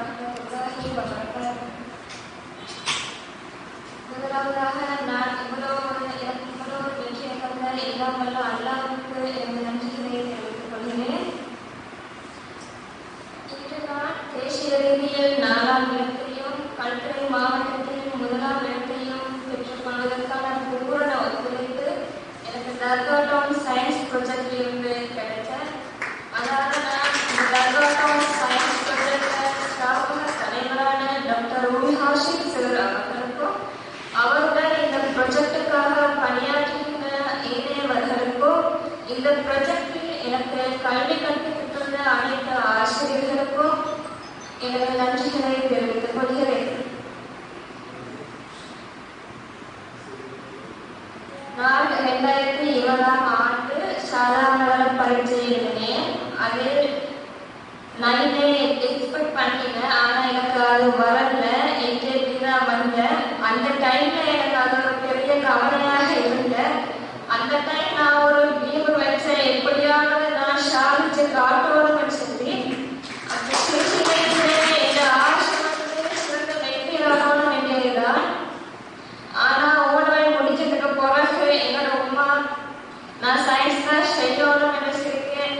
வரஹ்மத்துல்லாஹி வபரகாத்துஹு. முதலாவதாக நான் எனக்கு இவ்வளவு வெற்றியை தந்த எல்லாம் வல்ல அல்லாஹ்வுக்கு எனது நன்றிகளை தெரிவித்துக் கொள்கிறேன். இன்று நான் தேசிய ரீதியில் 4ஆம் இடத்தையும் கல்துறை மாவட்டத்தில் 1ஆம் இடத்தையும் பெற்றுக்கொள்வதற்கான பூரண ஒத்துழைப்பு எனக்கு தர்கா டவுன் சயின்ஸ் ப்ராஜெக்டில் இருந்து கிடைத்த. அதாவது நான் இந்த தர்கா டவுன் சயின்ஸ் ப்ராஜெக்ட் ஸ்தாபக தலைவரான டாக்டர் ரூமி ஹாஷிம் சார் அவர்களுக்கும் அவருடன் இந்த ப்ராஜெக்டுக்காக பணியாற்றுகின்ற ஏனையவர்களுக்கும் இந்த ப்ராஜெக்டில் எனக்கு கல்வி கற்பித்துள்ள அனைத்து ஆசிரியர்களுக்கும் எனது நன்றிகளை தெரிவித்துக் கொள்கிறேன். நான் 2020ஆம் ஆண்டு சாதாரண பரீட்சை எழுதினேன். அது 9 எக்ஸ்பெக்ட் பண்ணினேன். ஆனால் எனக்கு அது வரல. 8 தான் வந்தேன். அந்த டைம்ல எனக்கு அது ஒரு பெரிய கவலையாக இருந்தேன். அந்த டைம் நான் ஒரு லீவு வச்சேன். எப்படியாவது நான் சாதிச்சு காட்டணும்னு சொல்லி அந்த சிறுசிலையிலே என் ஆசை வந்து சிறந்த வெற்றியாகணும் வேண்டியதுதான். ஆனால் ஓடவை முடிச்சதுக்கு பிறகு எங்களோட உமா நான் சயின்ஸ் தான் செய்யணும் என்று சொல்லியிருக்கேன்.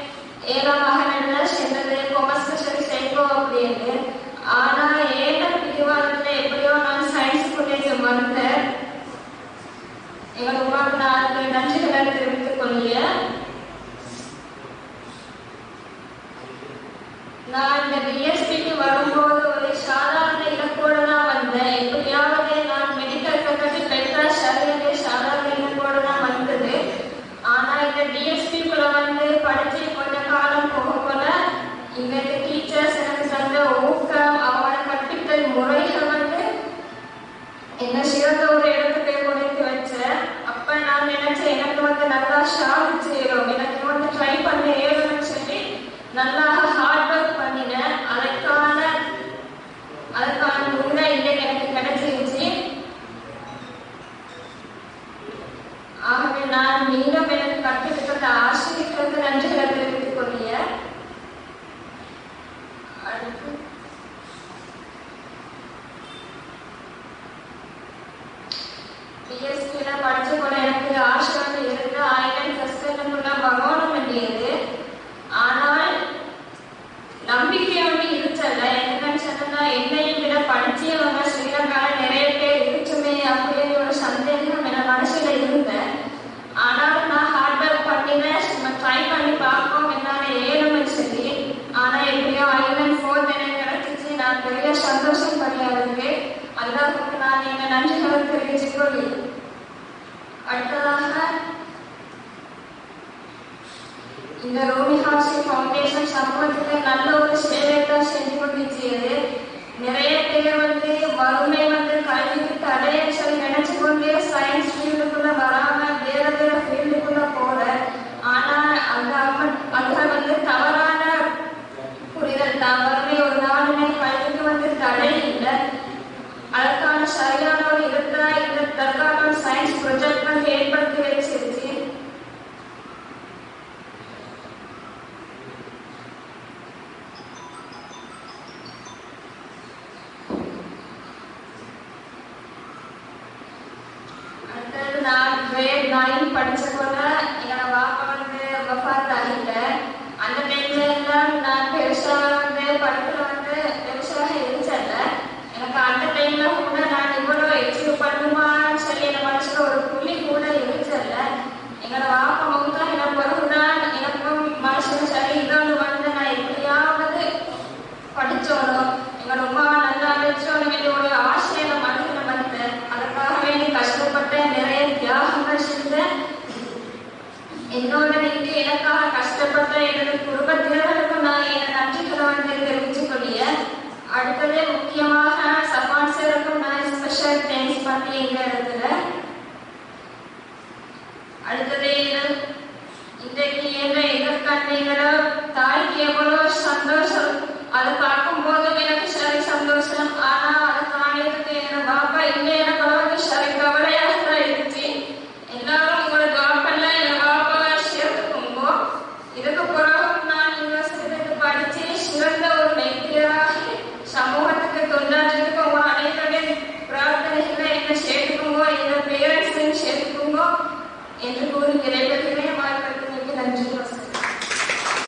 7ஆம் மகன் சென்றது கொமர்ஸ் சரி செய்வோம் அப்படின்னு. ஆனால் 7ஆம் பிரிவாளத்தில் எப்படியோ நான் சயின்ஸ் காலேஜ் வந்தேன். எங்களோட உமாவுக்கு நான் நன்றிகளை தெரிவித்துக் கொள்கிறேன். நான் இந்த பிஎஸ்பிக்கு வரும்போது ஒரு சாதாரண இலக்கோடு தான் வந்தேன். எப்படியாவது நான் மெடிக்கல் ஃபேக்கல்டி பெற்றா சரியாக சாதாரண இலக்கோடு தான் வந்தது. ஆனால் இந்த டிஎஸ்பிக்குள்ள வந்து படித்து கொஞ்ச காலம் போக போல இந்த டீச்சர்ஸ் எனக்கு தந்த ஊக்கம் அவங்களோட கற்பித்தல் முறைகள் வந்து என்ன சிறந்த ஒரு இடத்துக்கு கொண்டு வச்சேன். அப்ப நான் நினைச்சேன் எனக்கு வந்து நல்லா சாதிச்சிடும், எனக்கு வந்து ட்ரை பண்ண ஏழுன்னு சொல்லி நல்லா ஹார்ட் ஒர்க் பண்ணினேன். அதுக்கான உண்மை இன்னைக்கு எனக்கு கிடைச்சிருச்சு. ஆகவே நான் மீண்டும் எனக்கு கற்பித்த ஆசிரியர்களுக்கு நன்றிகளை தெரிவித்துக் கொள்கிறேன். அடுத்து பிஎஸ்பியில படிச்ச போல எனக்கு ஆசை வந்து இருந்து 1000 சஸ்டெயினபிளா வரணும் வேண்டியது. ஆனால் நம்பிக்கை வந்து இருச்சல்ல. என்னன்னு சொன்னா என்னையும் விட படிச்சவங்க ஸ்ரீலங்கால நிறைய பேர் இருக்குமே அப்படின்னு ஒரு சந்தேகம் என் மனசுல இருந்தேன். ஆனாலும் நான் ஹார்ட் ஒர்க் பண்ணினேன். ட்ரை பண்ணி பார்ப்போம் என்னால ஏழும்னு சொல்லி. ஆனா எப்படியோ ஐலண்ட் 4 எனக்கு கிடைச்சிச்சு. நான் பெரிய சந்தோஷம் பண்ணியாருக்கு. அதுதான் நான் எங்க நன்றிகளை தெரிவித்துக் கொள்கிறேன். அடுத்ததாக இந்த ரூமி ஹாஷிம் ஃபவுண்டேஷன் சமூகத்துக்கு நல்ல ஒரு சேவை தான் செஞ்சு கொண்டிருக்கிறது. நிறைய பேர் வந்து வறுமை வந்து கல்விக்கு தடைன்னு சொல்லி நினைச்சு கொண்டே சயின்ஸ் ஃபீல்டுக்குள்ள வராம வேற வேற ஃபீல்டுக்குள்ள போற. ஆனா அந்த வந்து தவறான புரிதல் தான். வறுமை ஒரு நாளுமே கல்விக்கு வந்து தடை இல்லை. அதற்கான சரியான ஒரு இருந்தா இந்த தர்கா டவுன் சயின்ஸ் ப்ராஜெக்ட் வந்து ஏற்படுத்தி வச்சிருச்சு. அடுத்தது நான் grade 9 படிச்ச போல என்னோட வாப்பா வந்து வஃபாத் ஆகிட்ட. அந்த டைம்ல எல்லாம் நான் பெருசா வந்து படிப்புல வந்து பெருசாக இருந்ததில்ல. எனக்கு அந்த டைம்ல கூட நான் இவ்வளவு எக்ஸ்பியூ பண்ணுமான்னு சொல்லி என் மனசுல ஒரு புள்ளி கூட இருந்ததில்ல. எங்களோட வாப்பா மௌத்தாகின பிறகுதான் எனக்கும் மனசுல சரி இதோடு வந்து நான் எப்படியாவது படிச்சோணும், எங்களோட உமாவை நல்லா அழைச்சோன்னு வேண்டிய ஒரு ஆசையை நான் மனசுல வந்தேன். அதற்காக வேண்டி கஷ்டப்பட்டேன், நிறைய தியாகங்கள் செஞ்சேன். என்னோட நீங்க எனக்காக கஷ்டப்பட்ட எனது குடும்பத்தினருக்கும் நான் என் நன்றிகளை வந்து தெரிவித்துக் கொள்கிறேன். அடுத்தது முக்கியமாக சஃபான் சாருக்கும் நான் ஸ்பெஷல் தேங்க்ஸ் பண்ணி இந்த இடத்துல. அடுத்தது இன்றைக்கு எதிர்கண்டீங்கள தாய்க்கு எவ்வளவு சந்தோஷம். அதை பார்க்கும் போது எனக்கு சரி சந்தோஷம். ஆனா அதை காணியதுக்கு என் பாப்பா இல்லை எனக்கு வந்து சரி கவலையாக தான் இருந்துச்சு. எல்லாரும் உங்களோட பாப்பல்ல என் பாப்பாவை சேர்த்துக்கோங்க. இதுக்கு பிறகு நான் யூனிவர்சிட்டிக்கு படிச்சு சிறந்த ஒரு வைத்தியராக சமூக விரும்புகிறோம் என்று கூறி விடைபெறுகிறேன்.